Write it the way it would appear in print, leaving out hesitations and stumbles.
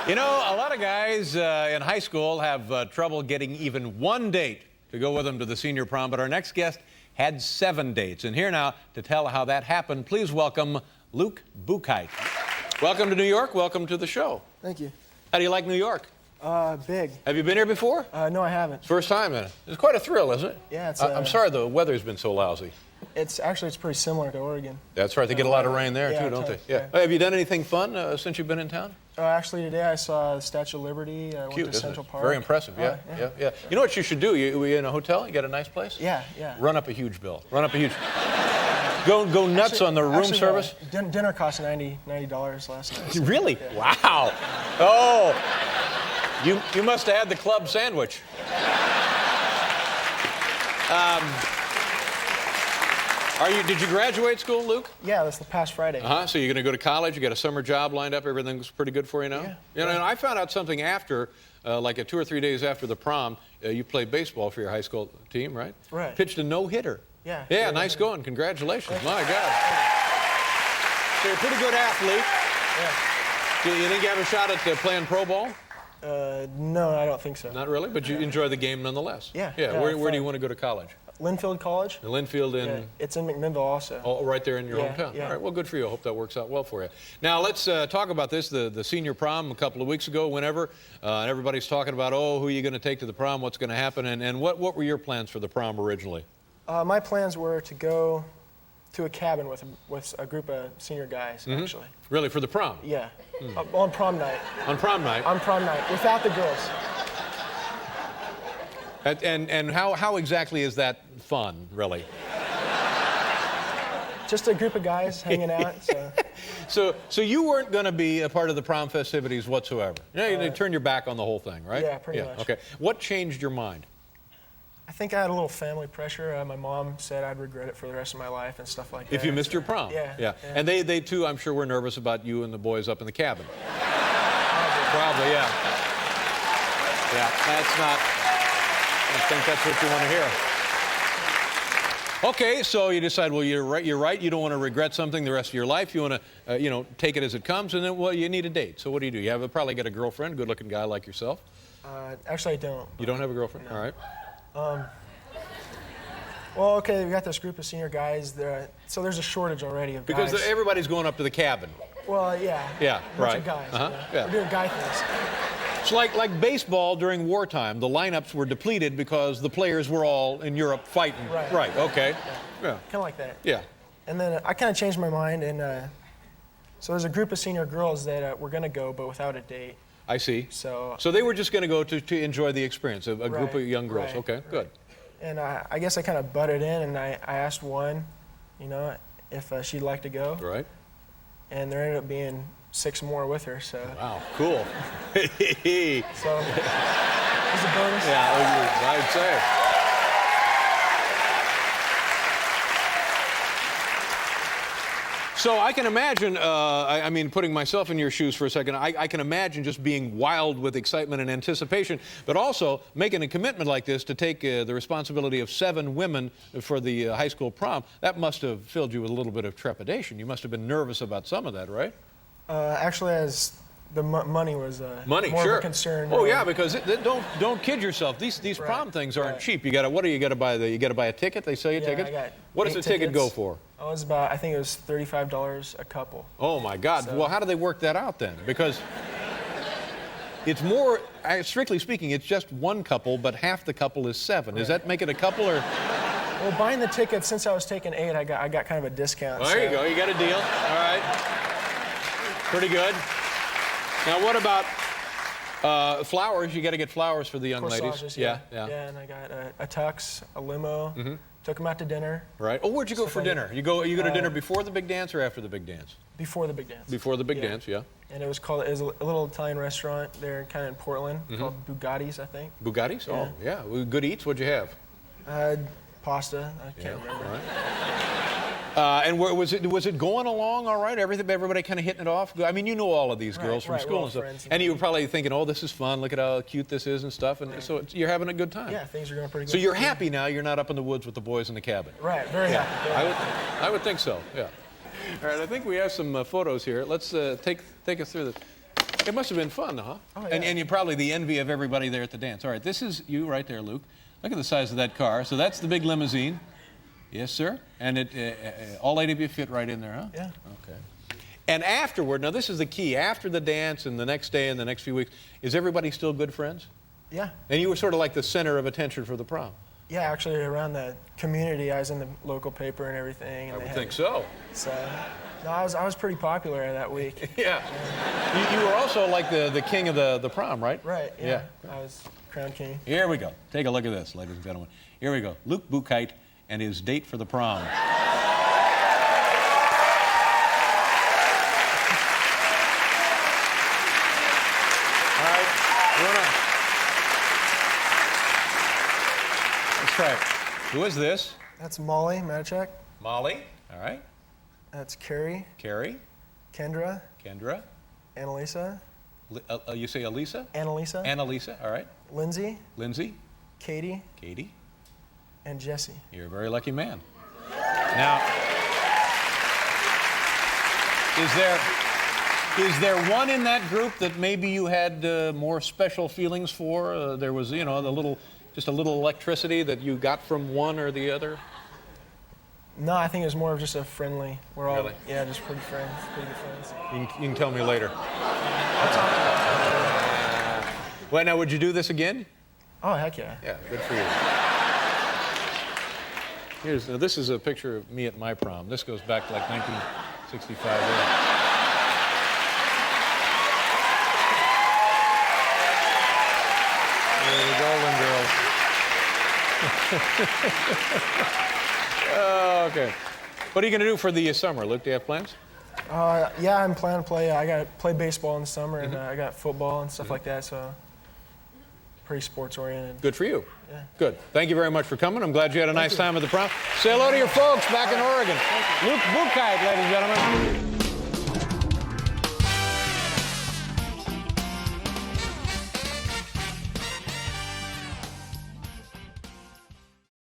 You know, a lot of guys in high school have trouble getting even one date to go with them to the senior prom, but our next guest had 7 dates. And here now to tell how that happened, please welcome Luke Buchheit. Welcome to New York. Welcome to the show. Thank you. How do you like New York? Big. Have you been here before? No, I haven't. First time, then. It's quite a thrill, isn't it? Yeah, it's. I'm sorry the weather's been so lousy. It's pretty similar to Oregon. That's right. They get a lot of rain there, yeah, too, don't they? Yeah. Have you done anything fun since you've been in town? Actually, today I saw the Statue of Liberty. I Cute, went to Central Park. Very impressive, yeah. You know what you should do? You in a hotel? You got a nice place? Yeah. Run up a huge bill. Run up a huge... Go nuts on the room service? Dinner cost $90 last night. So. Really? Yeah. Wow. Oh, you must have had the club sandwich. Did you graduate school, Luke? Yeah, that's the past Friday. So you're going to go to college, you got a summer job lined up, everything's pretty good for you now? Yeah. You know, and I found out something after, like 2 or 3 days after the prom, you played baseball for your high school team, right? Right. Pitched a no-hitter. Yeah. Yeah, nice going. Congratulations. My God. So you're a pretty good athlete. Yeah. Do you think you have a shot at playing pro ball? No, I don't think so. Not really, but you enjoy the game nonetheless. Yeah. Where do you want to go to college? Linfield College. Linfield in... Yeah, it's in McMinnville also. Oh, right there in your hometown. Yeah. All right, well, good for you. I hope that works out well for you. Now, let's talk about this, the senior prom a couple of weeks ago, whenever, and everybody's talking about, oh, who are you going to take to the prom, what's going to happen, and what were your plans for the prom originally? My plans were to go to a cabin with a group of senior guys, actually. Really, for the prom? Yeah, on prom night. On prom night? On prom night, without the girls. And how exactly is that fun, really? Just a group of guys hanging out. So you weren't going to be a part of the prom festivities whatsoever? You turned your back on the whole thing, right? Yeah, pretty much. Okay. What changed your mind? I think I had a little family pressure. My mom said I'd regret it for the rest of my life and stuff like that. If you missed your prom? Yeah. And they too, I'm sure, were nervous about you and the boys up in the cabin. Probably, yeah. Yeah, that's not... I think that's what you want to hear. Okay, so you decide, well, you're right. You don't want to regret something the rest of your life. You want to, take it as it comes, and then, well, you need a date. So what do? You probably got a girlfriend, good-looking guy like yourself? Actually, I don't. You don't have a girlfriend? No. All right. Well, okay, we got this group of senior guys there, so there's a shortage already of guys. Because everybody's going up to the cabin. Well, yeah. Yeah, right. Bunch of guys. Yeah. We're doing guy things. It's like baseball during wartime. The lineups were depleted because the players were all in Europe fighting. Right. Okay. Yeah. Kind of like that. Yeah. And then I kind of changed my mind, and so there's a group of senior girls that were going to go, but without a date. I see. So they were just going to go to enjoy the experience, a group of young girls. Right, okay, good. And I guess I kind of butted in, and I asked one, if she'd like to go. Right. And there ended up being 6 more with her, so. Wow, cool. So, it was a bonus. Yeah, I'd say. So I can imagine, I mean, putting myself in your shoes for a second, I can imagine just being wild with excitement and anticipation, but also making a commitment like this to take the responsibility of 7 women for the high school prom. That must have filled you with a little bit of trepidation. You must have been nervous about some of that, right? Actually, as the money was more sure. of a concern. Oh yeah, because don't kid yourself. These prom things aren't cheap. You got to buy a ticket. They sell you tickets. I got what does a ticket go for? I think it was $35 a couple. Oh my God! So. Well, how do they work that out then? Because it's more, strictly speaking, it's just one couple, but half the couple is 7. Does that make it a couple or? Well, buying the ticket, since I was taking 8, I got kind of a discount. Well, there you go. You got a deal. All right. Pretty good. Now, what about flowers? You got to get flowers for the young ladies. Yeah, and I got a tux, a limo. Took them out to dinner. Right. Oh, where'd you go for dinner? You go to dinner before the big dance or after the big dance? Before the big dance. Before the big dance, yeah. And it was a little Italian restaurant there, kind of in Portland, called Bugatti's, I think. Bugatti's? Yeah. Oh, yeah. Good eats. What'd you have? Pasta. I can't remember. All right. And was it going along all right? Everybody kind of hitting it off? I mean, you know all of these girls from school and stuff. And you were probably thinking, oh, this is fun. Look at how cute this is and stuff. And so you're having a good time. Yeah, things are going pretty good. So you're happy now you're not up in the woods with the boys in the cabin? Right, very happy. I would think so, yeah. All right, I think we have some photos here. Let's take us through this. It must have been fun, huh? Oh, yeah. And you're probably the envy of everybody there at the dance. All right, this is you right there, Luke. Look at the size of that car. So that's the big limousine. Yes, sir. And all 8 of you fit right in there, huh? Yeah. Okay. And afterward, now this is the key, after the dance and the next day and the next few weeks, is everybody still good friends? Yeah. And you were sort of like the center of attention for the prom. Yeah, actually, around the community, I was in the local paper and everything. And I would think so. So, no, I was pretty popular that week. Yeah. You were also like the king of the prom, right? Right, yeah. I was crowned king. Here we go. Take a look at this, ladies and gentlemen. Here we go. Luke Buchheit and his date for the prom. Right. Who is this? That's Molly Matichak. Molly. All right. That's Carrie. Carrie. Kendra. Kendra. Annalisa. You say Elisa? Annalisa. Annalisa. All right. Lindsay. Lindsay. Katie. Katie. And Jesse. You're a very lucky man. Now, is there one in that group that maybe you had more special feelings for? There was, just a little electricity that you got from one or the other? No, I think it was more of just a friendly. We're all, Really? yeah, just pretty friends, pretty good friends. You can tell me later. Well, now, would you do this again? Oh, heck yeah. Yeah, good for you. Now, this is a picture of me at my prom. This goes back to like 1965. Oh, okay. What are you going to do for the summer, Luke? Do you have plans? Yeah, I'm planning to play. I got to play baseball in the summer, and I got football and stuff like that. So, pretty sports oriented. Good for you. Yeah. Good. Thank you very much for coming. I'm glad you had a nice time at the prom. Say hello to your folks back in Oregon. Luke Buchheit, ladies and gentlemen.